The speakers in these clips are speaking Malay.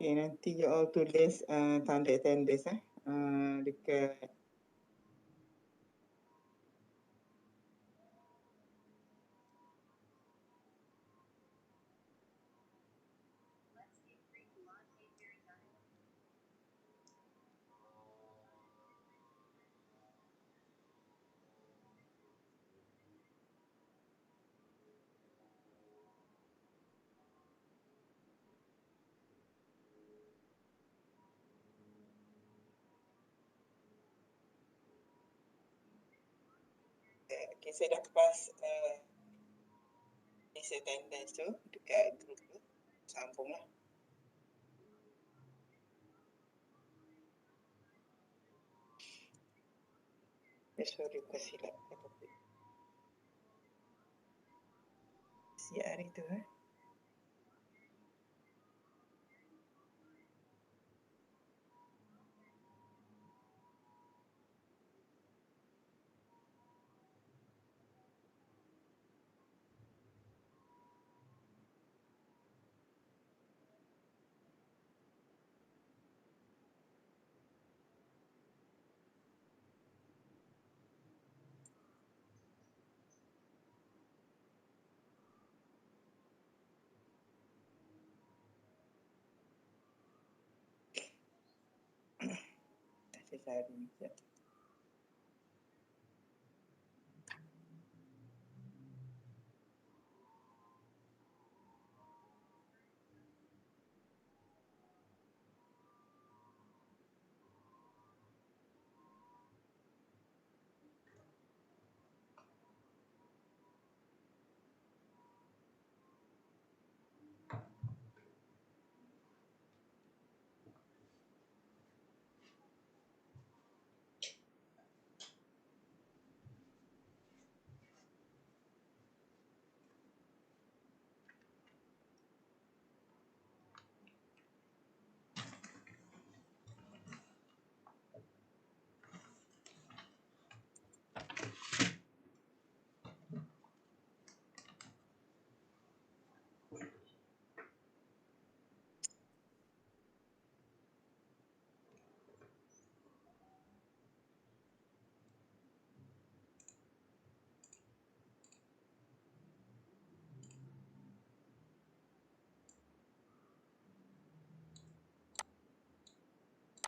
Okay, nanti you all tulis tanda attendance dekat okay, saya dah pas list attendance tu dekat group tu. Sambung lah. Sorry, bukan silap. Siap hari tu Saya cari sekejap.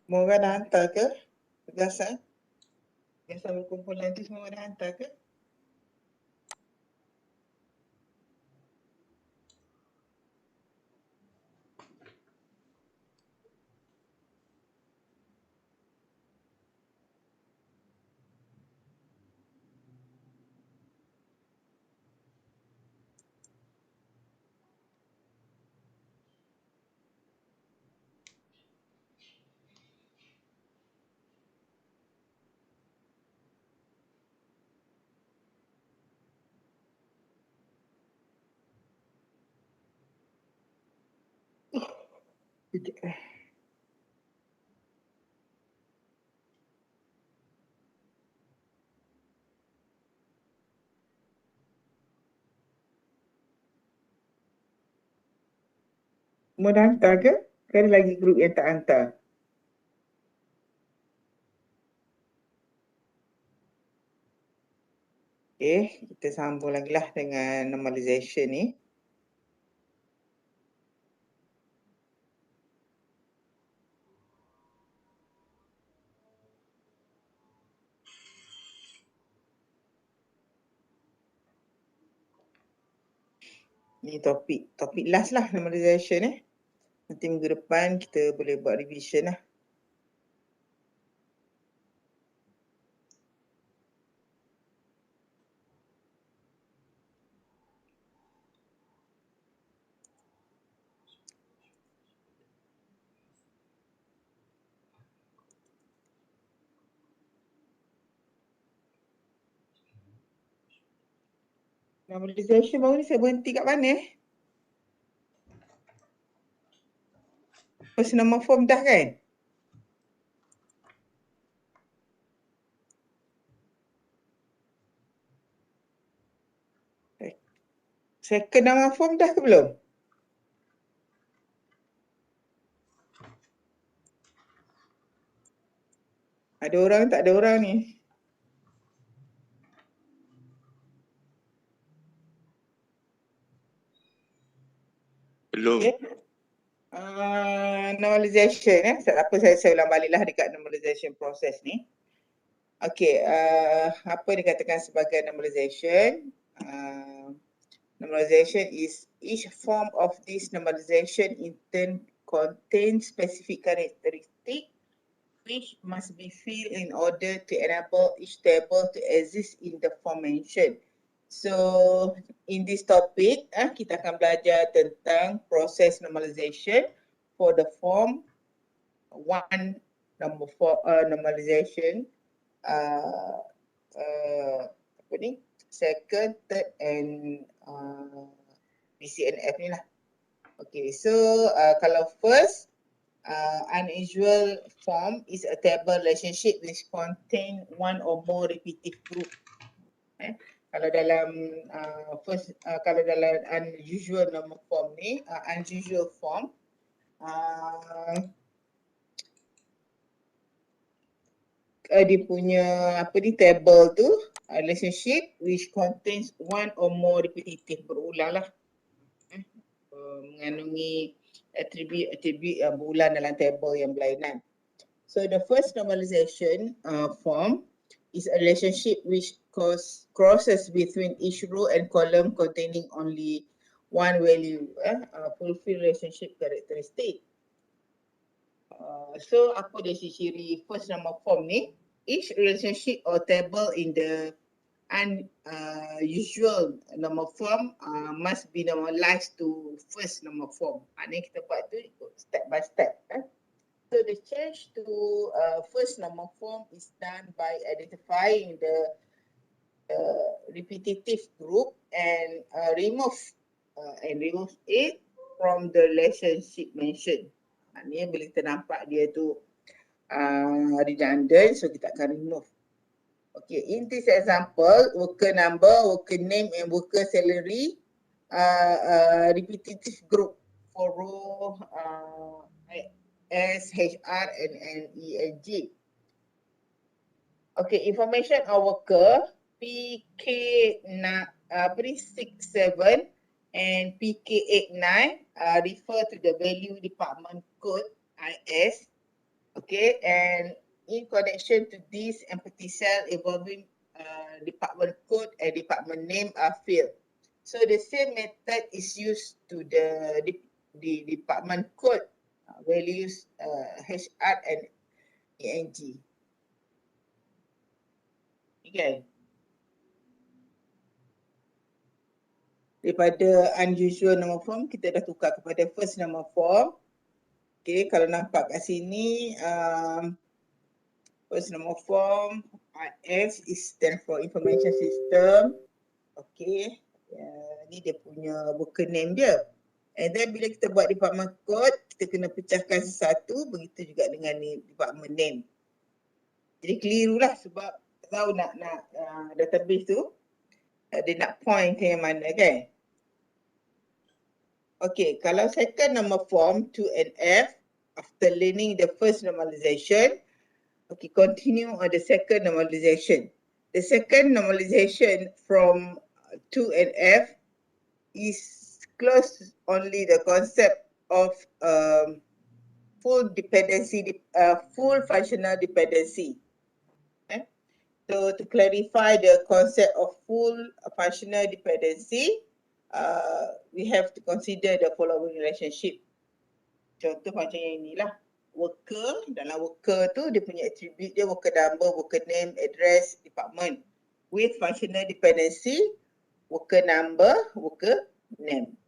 Semua orang dah hantar ke? Tugasan? Tugasan berkumpulan tu semua dah hantar ke? Sekejap. Semua dah hantar ke? Ke ada lagi grup yang tak hantar? Okay, kita sambung lagi lah dengan normalization ni. Ni topik last lah normalization Nanti minggu depan kita boleh buat revision lah. Normalization baru ni saya berhenti kat mana Personal form dah kan? Second nama form dah ke belum? Ada orang tak ada orang ni? Belum. Okay. Normalization apa saya ulang baliklah dekat normalization process ni. Okay, apa dikatakan sebagai normalization? Normalization is each form of this normalization in turn contains specific characteristic which must be filled in order to enable each table to exist in the form mentioned. So in this topic, kita akan belajar tentang proses normalization for the form one, number four, normalization, apa ni, second, third and BCNF ni lah. Okay, so kalau first, unusual form is a table relationship which contain one or more repetitive group. Kalau dalam kalau dalam unusual normal form ni, unusual form, dia punya apa ni table tu relationship which contains one or more repetitive, berulang lah, mengandungi atribut yang berulang dalam table yang berlainan. So the first normalization form is a relationship which crosses between each row and column containing only one value, fulfill relationship characteristic. So apa dia ciri first normal form ni? Each relationship or table in the unusual normal form must be normalized to first normal form. Maknanya kita buat tu step by step. So the change to first normal form is done by identifying the repetitive group and remove it from the relationship mentioned. Maknanya bila kita nampak dia tu redundant, so kita akan remove. Okay, in this example, worker number, worker name and worker salary repetitive group for row S, HR and E and G. Okay, information of worker PK67 and PK89 refer to the value department code IS. Okay, and in connection to this empty cell involving department code and department name are filled. So the same method is used to the department code values HR and ENG. Okay. Daripada unusual normal form, kita dah tukar kepada first normal form. Okay, kalau nampak kat sini, first normal form, IS is stand for information system. Okay, ni dia punya worker name dia. And then bila kita buat department code, kita kena pecahkan satu, begitu juga dengan ni department name. Jadi keliru lah sebab tahu nak database tu, dia nak point ke yang mana kan. Okay, kalau second normal form 2 and F, after learning the first normalization, okay, continue on the second normalization. The second normalization from 2 and F is close only the concept of full functional dependency. So to clarify the concept of full functional dependency, we have to consider the following relationship. Contoh macam yang inilah. Worker, dalam worker tu dia punya attribute dia worker number, worker name, address, department. With functional dependency, worker number, worker name.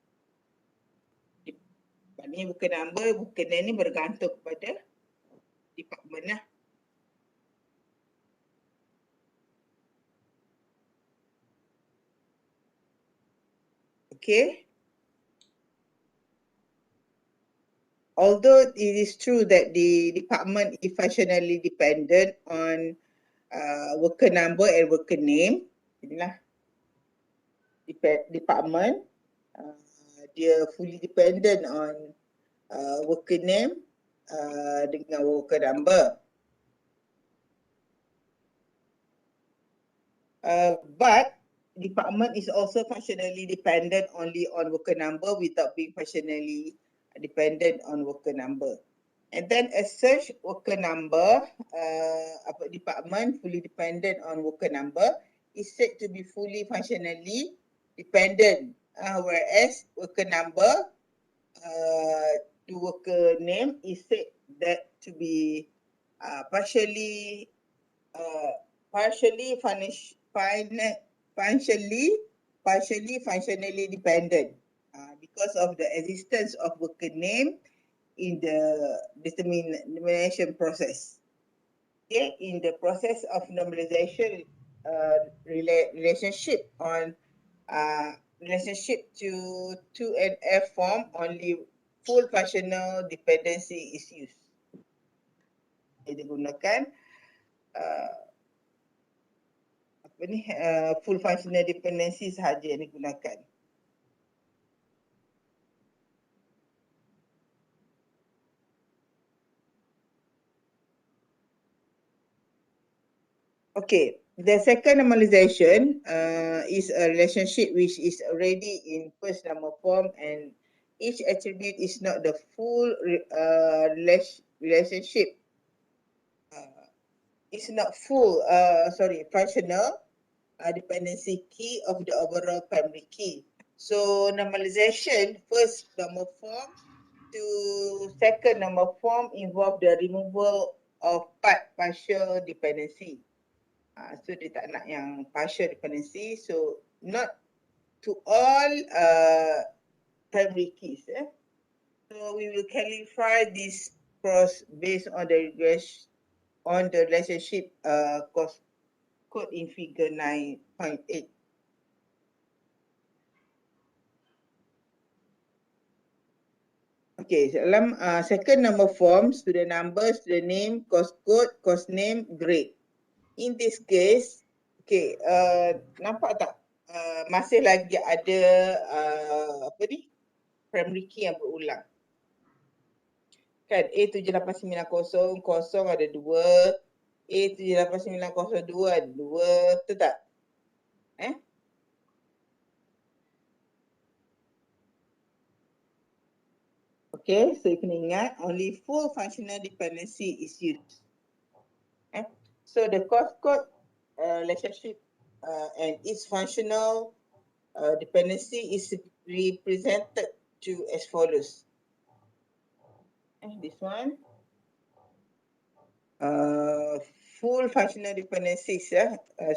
Maknanya worker number, worker name ni bergantung kepada department lah. Okay. Although it is true that the department is functionally dependent on worker number and worker name, inilah department, dia fully dependent on worker name dengan worker number. But department is also functionally dependent only on worker number without being functionally dependent on worker number. And then as such, worker number, department fully dependent on worker number is said to be fully functionally dependent, whereas worker number to worker name is said that to be partially partially functionally dependent because of the existence of worker name in the determination process. Okay, in the process of normalization relationship on relationship to an F form, only full functional dependency is used. Dia digunakan full functional dependency sahaja yang digunakan. Okay, the second normalization is a relationship which is already in first number form and each attribute is not the full relationship. It's not full, functional dependency key of the overall primary key. So normalization, first number form to second number form involve the removal of partial dependency. So dia tak nak yang partial dependency. So not to all primary keys. So we will clarify this cross based on the relationship code in figure 9.8. Okay, dalam second number form, student number, student name, course code, course name, grade. In this case, okay, nampak tak? Masih lagi ada primary key yang berulang. Kan A7890 kosong ada 2, A7890 ada 2, betul tak? Okay, so you kena ingat only full functional dependency is used. So the course code relationship and its functional dependency is represented to as follows. This one. Full functional dependencies,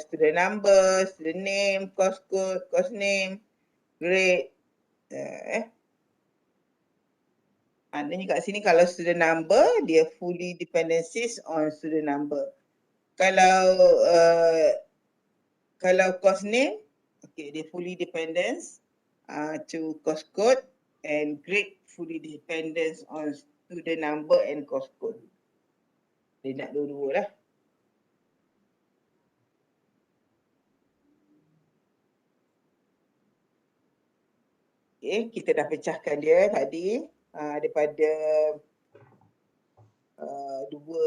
student number, student name, course code, course name, grade. Maknanya kat sini kalau student number, dia fully dependencies on student number. Kalau course name, okay, dia fully dependence to course code, and grade fully dependence on student number and course code. Dia nak dua-dua lah. Okay, kita dah pecahkan dia tadi daripada dua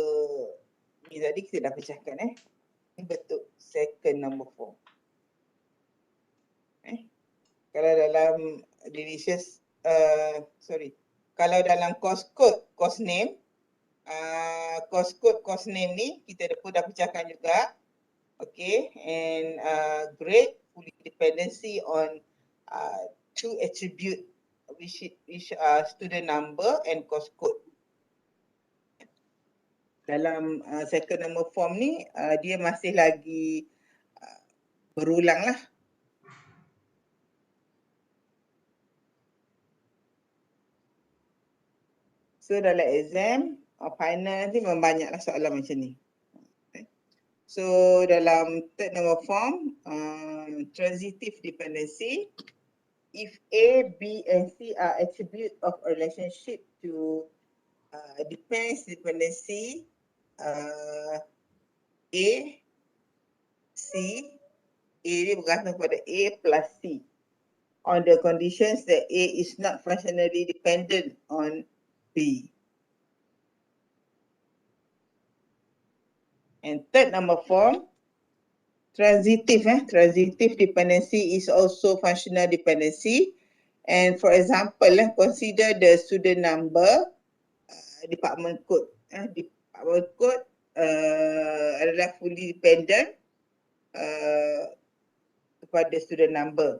ni tadi kita dah pecahkan Ini bentuk second number form. Kalau dalam delicious kalau dalam course code, course name, course code, course name ni kita pun dah pecahkan juga. Okay, and grade fully dependency on two attribute which are student number and course code. Dalam second number form ni dia masih lagi berulang lah. So dalam exam final nanti memang banyaklah soalan macam ni. So dalam third number form, transitive dependency, if A, B and C are attribute of a relationship to depends dependency A, C, A ni bergantung pada A plus C on the conditions that A is not functionally dependent on B. And third number form, transitive dependency is also functional dependency. And for example, consider the student number, department code. Department code adalah fully dependent kepada student number.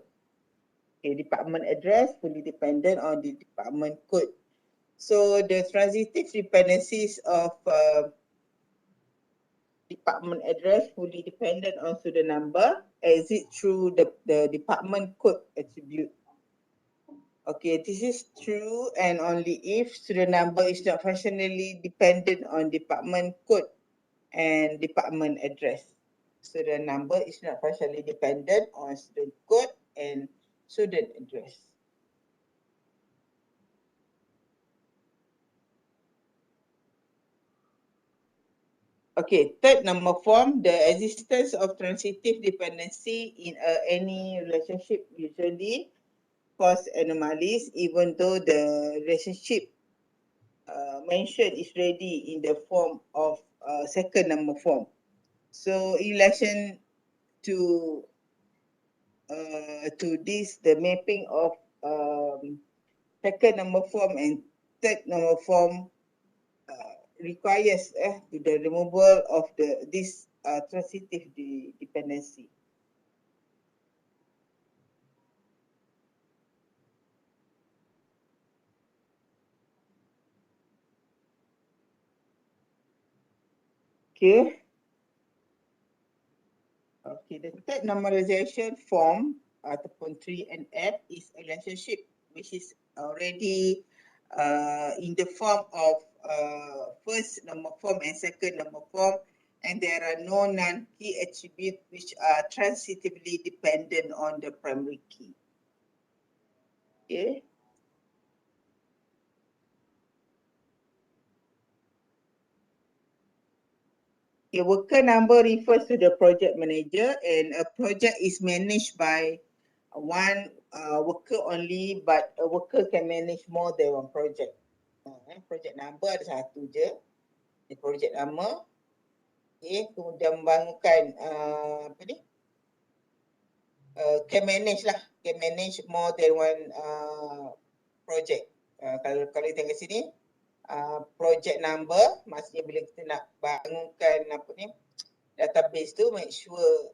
Okay, department address fully dependent on the department code. So the transitive dependencies of department address fully dependent on student number exit through the department code attribute. Okay, this is true and only if student number is not functionally dependent on department code and department address. Student number is not functionally dependent on student code and student address. Okay, third normal form, the existence of transitive dependency in any relationship usually cause anomalies even though the relationship mentioned is already in the form of second normal form. So in relation to this, the mapping of second normal form and third normal form requires the removal of this transitive dependency. Okay. Okay, the third normalization form ataupun 3NF is a relationship which is already in the form of first normal form and second normal form, and there are no non-key attributes which are transitively dependent on the primary key. Okay. A worker number refers to the project manager, and a project is managed by one worker only, but a worker can manage more than one project. Project number ada satu je, di project nama. Okay, kemudian membangunkan apa ni? Can manage lah, can manage more than one project. Kalau kita tengok sini, project number, maksudnya bila kita nak bangunkan apa ni, database tu, make sure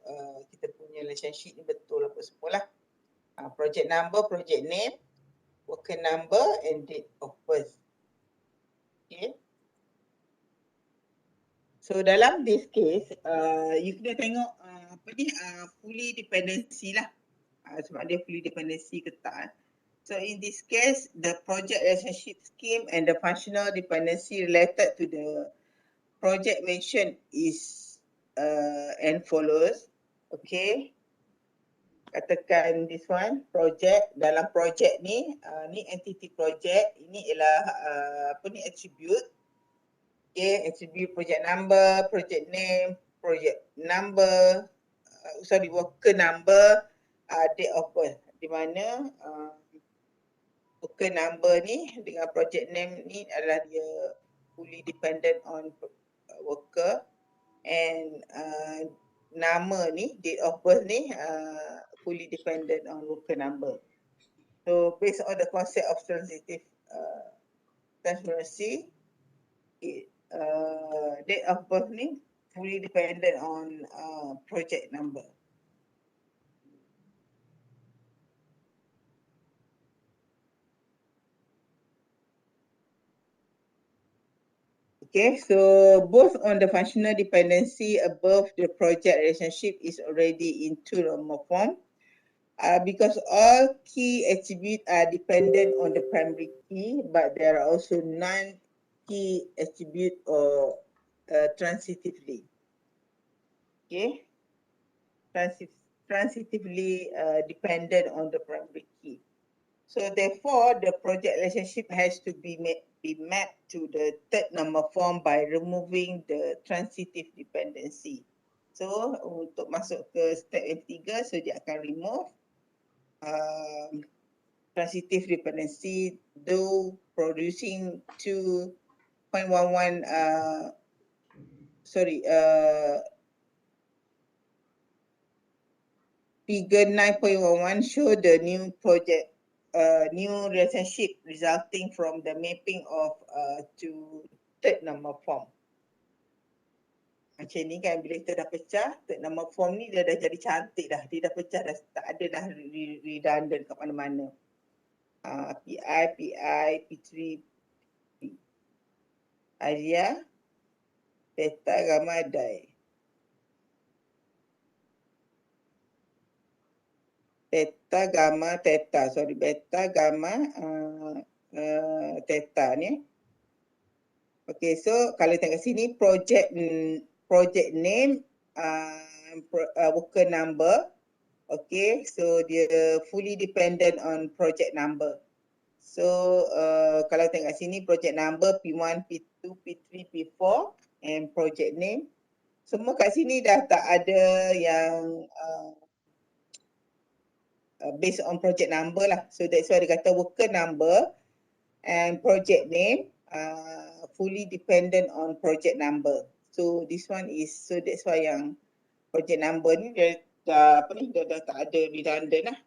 kita punya relationship ni betul apa semua lah. Project number, project name, worker number and date of birth. Okay. So dalam this case, you kena tengok apa ni, fully dependency lah. Sebab dia fully dependency ketat. So in this case, the project relationship scheme and the functional dependency related to the project mentioned is and follows. Okay. Katakan this one, project, dalam project ni, ni entity project, ini ialah apa ni, attribute. Okay, attribute project number, project name, project number, worker number, date of birth. Di mana worker number ni dengan project name ni adalah dia fully dependent on worker, and nama ni, date of birth ni fully dependent on worker number. So based on the concept of transitive transparency, date of birth ni fully dependent on project number. Okay, so both on the functional dependency above the project relationship is already in two normal form. Because all key attributes are dependent on the primary key, but there are also non-key attribute or transitively. Okay, transitively dependent on the primary key. So therefore, the project relationship has to be mapped to the third normal form by removing the transitive dependency. So untuk masuk ke step yang ketiga, so dia akan remove transitive dependency, though producing 2.11 figure 9.11 show the new project, new relationship resulting from the mapping of to third number form. Macam ni kan, bila kita dah pecah, third number form ni dia dah jadi cantik dah. Dia dah pecah, dah tak ada dah redundant kat mana-mana. PI, P3, area, beta, gamma, di. Beta, gamma, theta. Sorry, beta, gamma, theta ni. Okay, so kalau tengok sini project name, worker number. Okay, so dia fully dependent on project number. So kalau tengok sini project number P1, P2, P3, P4 and project name. Semua kat sini dah tak ada yang based on project number lah. So that's why dia kata worker number and project name fully dependent on project number. So this one is, so that's why yang project number ni dia dah tak ada redundant lah.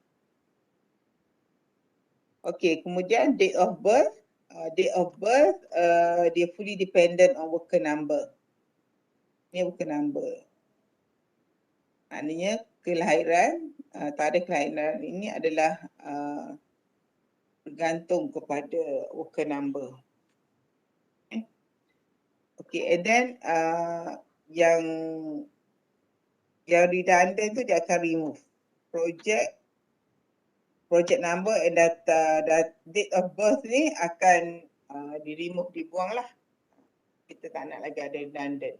Okay, kemudian date of birth. Date of birth dia fully dependent on worker number. Ni worker number. Maknanya kelahiran, tarikh kelahiran ini adalah bergantung kepada worker number. Okay, and then yang redundant tu dia akan remove. Project number and data, date of birth ni akan di-remove, dibuang lah. Kita tak nak lagi ada redundant.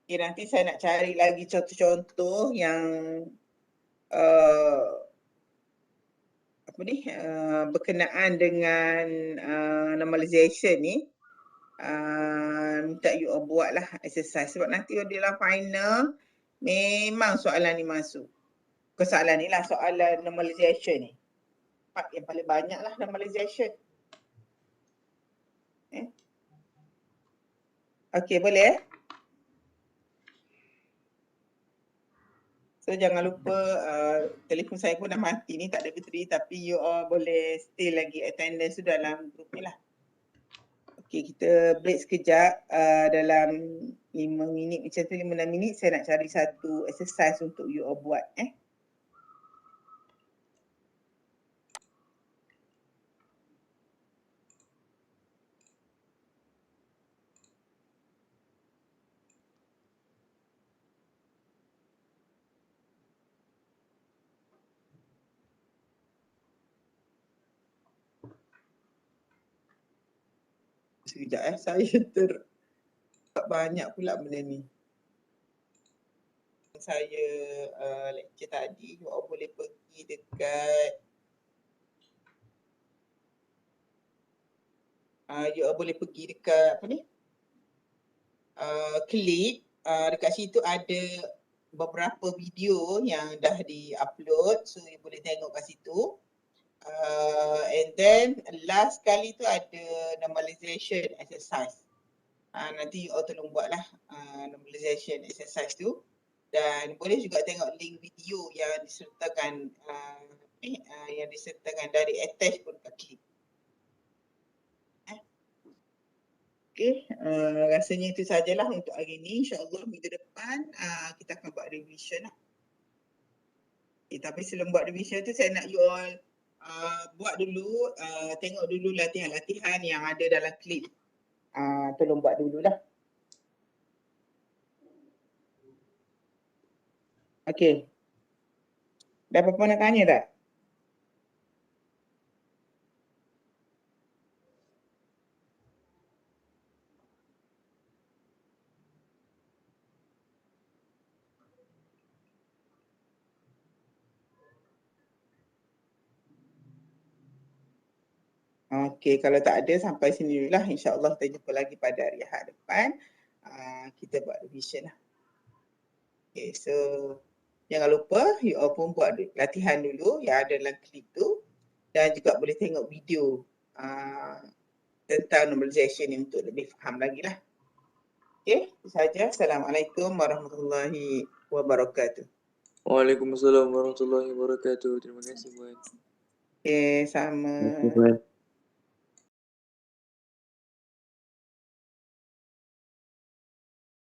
Okay, nanti saya nak cari lagi contoh-contoh yang berkenaan dengan normalization ni. Minta you all buat lah exercise sebab nanti dalam final memang soalan ni masuk. Bukan soalan ni lah, soalan normalization ni. Part yang paling banyak lah normalization. Okay, boleh? So jangan lupa, telefon saya pun dah mati ni, tak ada bateri, tapi you all boleh stay lagi attendance tu dalam group ni lah. Okay, kita break sekejap dalam 5 minit macam tu, 5-6 minit saya nak cari satu exercise untuk you all buat. Sekejap saya banyak pula benda ni. Saya lecture tadi, you all boleh pergi dekat apa ni? Klik dekat situ ada beberapa video yang dah di-upload, so you boleh tengok kat situ. And then last kali tu ada normalization exercise. Nanti you all tolong buatlah normalization exercise tu, dan boleh juga tengok link video yang disertakan dari attach pun kat klik. Okay, rasanya itu sajalah untuk hari ini. InsyaAllah minggu depan kita akan buat revision lah. Okay, tapi sebelum buat revision tu saya nak you all buat dulu, tengok dulu latihan-latihan yang ada dalam klip. Tolong buat dululah. Okay. Dah apa-apa nak tanya tak? Okay, kalau tak ada sampai sini dulu lah. InsyaAllah kita jumpa lagi pada hari Ahad depan. Kita buat revision lah. Okay, so jangan lupa you all pun buat latihan dulu yang ada dalam klip tu. Dan juga boleh tengok video tentang normalization ni untuk lebih faham lagi lah. Okay, itu sahaja. Assalamualaikum warahmatullahi wabarakatuh. Waalaikumsalam warahmatullahi wabarakatuh. Terima kasih, Puan. Okay, sama. Terima kasih, Puan.